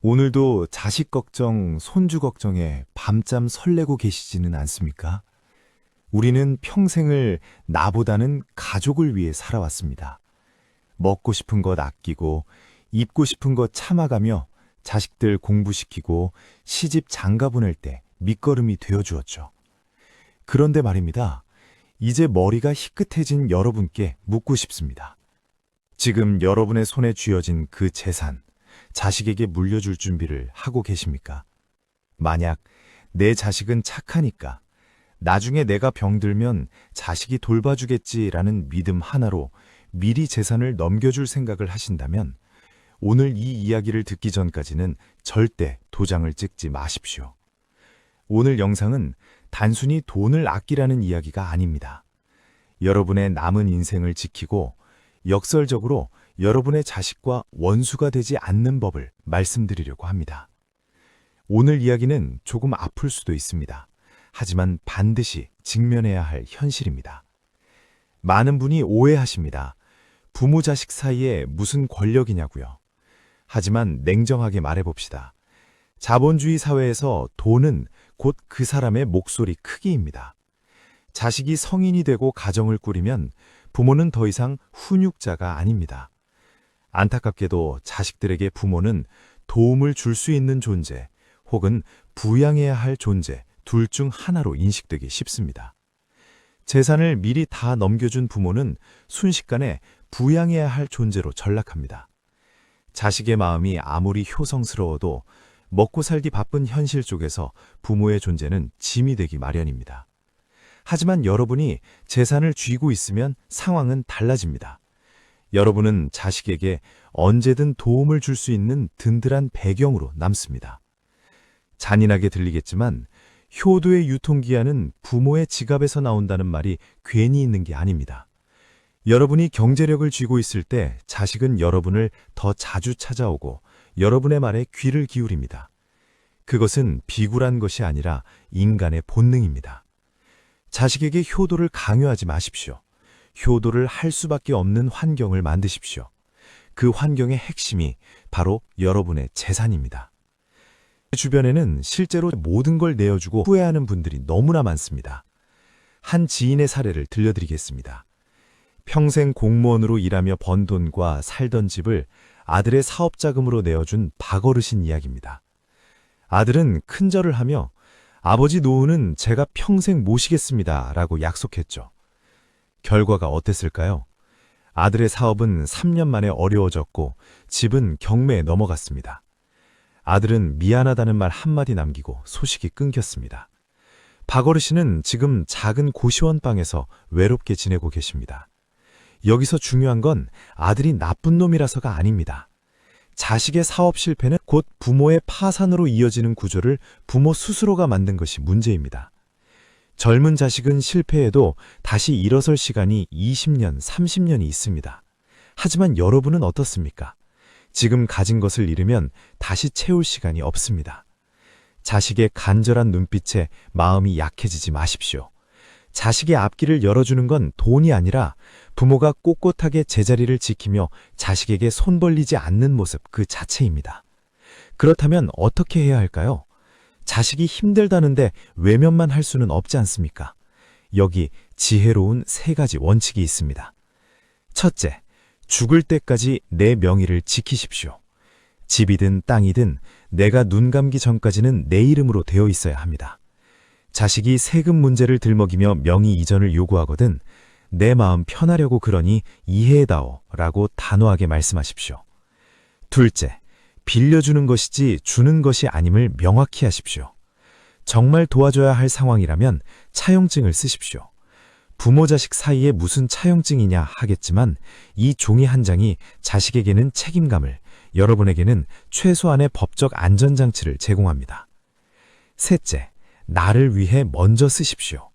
오늘도 자식 걱정, 손주 걱정에 밤잠 설레고 계시지는 않습니까? 우리는 평생을 나보다는 가족을 위해 살아왔습니다. 먹고 싶은 것 아끼고, 입고 싶은 것 참아가며 자식들 공부시키고 시집 장가 보낼 때 밑거름이 되어주었죠. 그런데 말입니다. 이제 머리가 희끗해진 여러분께 묻고 싶습니다. 지금 여러분의 손에 쥐어진 그 재산, 자식에게 물려줄 준비를 하고 계십니까? 만약 내 자식은 착하니까 나중에 내가 병들면 자식이 돌봐주겠지라는 믿음 하나로 미리 재산을 넘겨줄 생각을 하신다면 오늘 이 이야기를 듣기 전까지는 절대 도장을 찍지 마십시오. 오늘 영상은 단순히 돈을 아끼라는 이야기가 아닙니다. 여러분의 남은 인생을 지키고 역설적으로 여러분의 자식과 원수가 되지 않는 법을 말씀드리려고 합니다. 오늘 이야기는 조금 아플 수도 있습니다. 하지만 반드시 직면해야 할 현실입니다. 많은 분이 오해하십니다. 부모 자식 사이에 무슨 권력이냐고요. 하지만 냉정하게 말해봅시다. 자본주의 사회에서 돈은 곧 그 사람의 목소리 크기입니다. 자식이 성인이 되고 가정을 꾸리면 부모는 더 이상 훈육자가 아닙니다. 안타깝게도 자식들에게 부모는 도움을 줄 수 있는 존재 혹은 부양해야 할 존재 둘 중 하나로 인식되기 쉽습니다. 재산을 미리 다 넘겨준 부모는 순식간에 부양해야 할 존재로 전락합니다. 자식의 마음이 아무리 효성스러워도 먹고 살기 바쁜 현실 속에서 부모의 존재는 짐이 되기 마련입니다. 하지만 여러분이 재산을 쥐고 있으면 상황은 달라집니다. 여러분은 자식에게 언제든 도움을 줄 수 있는 든든한 배경으로 남습니다. 잔인하게 들리겠지만 효도의 유통기한은 부모의 지갑에서 나온다는 말이 괜히 있는 게 아닙니다. 여러분이 경제력을 쥐고 있을 때 자식은 여러분을 더 자주 찾아오고 여러분의 말에 귀를 기울입니다. 그것은 비굴한 것이 아니라 인간의 본능입니다. 자식에게 효도를 강요하지 마십시오. 효도를 할 수밖에 없는 환경을 만드십시오. 그 환경의 핵심이 바로 여러분의 재산입니다. 주변에는 실제로 모든 걸 내어주고 후회하는 분들이 너무나 많습니다. 한 지인의 사례를 들려드리겠습니다. 평생 공무원으로 일하며 번 돈과 살던 집을 아들의 사업자금으로 내어준 박어르신 이야기입니다. 아들은 큰절을 하며 아버지 노후는 제가 평생 모시겠습니다 라고 약속했죠. 결과가 어땠을까요? 아들의 사업은 3년 만에 어려워졌고 집은 경매에 넘어갔습니다. 아들은 미안하다는 말 한마디 남기고 소식이 끊겼습니다. 박어르신은 지금 작은 고시원방에서 외롭게 지내고 계십니다. 여기서 중요한 건 아들이 나쁜 놈이라서가 아닙니다. 자식의 사업 실패는 곧 부모의 파산으로 이어지는 구조를 부모 스스로가 만든 것이 문제입니다. 젊은 자식은 실패해도 다시 일어설 시간이 20년, 30년이 있습니다. 하지만 여러분은 어떻습니까? 지금 가진 것을 잃으면 다시 채울 시간이 없습니다. 자식의 간절한 눈빛에 마음이 약해지지 마십시오. 자식의 앞길을 열어주는 건 돈이 아니라 부모가 꼿꼿하게 제자리를 지키며 자식에게 손 벌리지 않는 모습 그 자체입니다. 그렇다면 어떻게 해야 할까요? 자식이 힘들다는데 외면만 할 수는 없지 않습니까? 여기 지혜로운 3가지 원칙이 있습니다. 첫째, 죽을 때까지 내 명의를 지키십시오. 집이든 땅이든 내가 눈 감기 전까지는 내 이름으로 되어 있어야 합니다. 자식이 세금 문제를 들먹이며 명의 이전을 요구하거든 내 마음 편하려고 그러니 이해해다오 라고 단호하게 말씀하십시오. 둘째, 빌려주는 것이지 주는 것이 아님을 명확히 하십시오. 정말 도와줘야 할 상황이라면 차용증을 쓰십시오. 부모 자식 사이에 무슨 차용증이냐 하겠지만 이 종이 한 장이 자식에게는 책임감을, 여러분에게는 최소한의 법적 안전장치를 제공합니다. 셋째, 나를 위해 먼저 쓰십시오.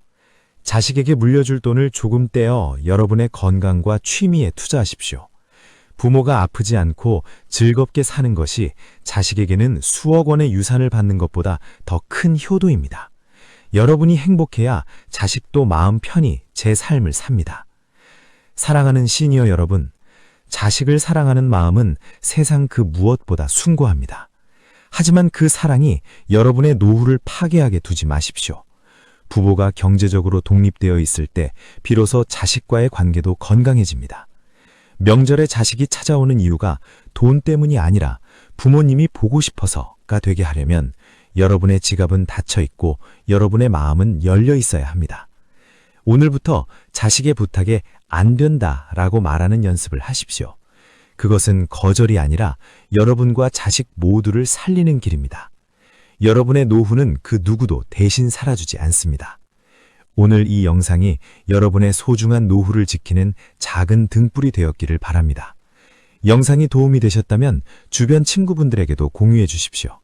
자식에게 물려줄 돈을 조금 떼어 여러분의 건강과 취미에 투자하십시오. 부모가 아프지 않고 즐겁게 사는 것이 자식에게는 수억 원의 유산을 받는 것보다 더 큰 효도입니다. 여러분이 행복해야 자식도 마음 편히 제 삶을 삽니다. 사랑하는 시니어 여러분, 자식을 사랑하는 마음은 세상 그 무엇보다 숭고합니다. 하지만 그 사랑이 여러분의 노후를 파괴하게 두지 마십시오. 부부가 경제적으로 독립되어 있을 때 비로소 자식과의 관계도 건강해집니다. 명절에 자식이 찾아오는 이유가 돈 때문이 아니라 부모님이 보고 싶어서가 되게 하려면 여러분의 지갑은 닫혀 있고 여러분의 마음은 열려 있어야 합니다. 오늘부터 자식의 부탁에 안 된다라고 말하는 연습을 하십시오. 그것은 거절이 아니라 여러분과 자식 모두를 살리는 길입니다. 여러분의 노후는 그 누구도 대신 살아주지 않습니다. 오늘 이 영상이 여러분의 소중한 노후를 지키는 작은 등불이 되었기를 바랍니다. 영상이 도움이 되셨다면 주변 친구분들에게도 공유해 주십시오.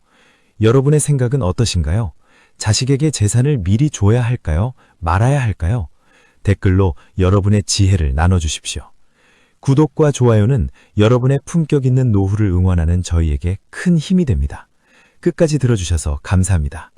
여러분의 생각은 어떠신가요? 자식에게 재산을 미리 줘야 할까요? 말아야 할까요? 댓글로 여러분의 지혜를 나눠주십시오. 구독과 좋아요는 여러분의 품격 있는 노후를 응원하는 저희에게 큰 힘이 됩니다. 끝까지 들어주셔서 감사합니다.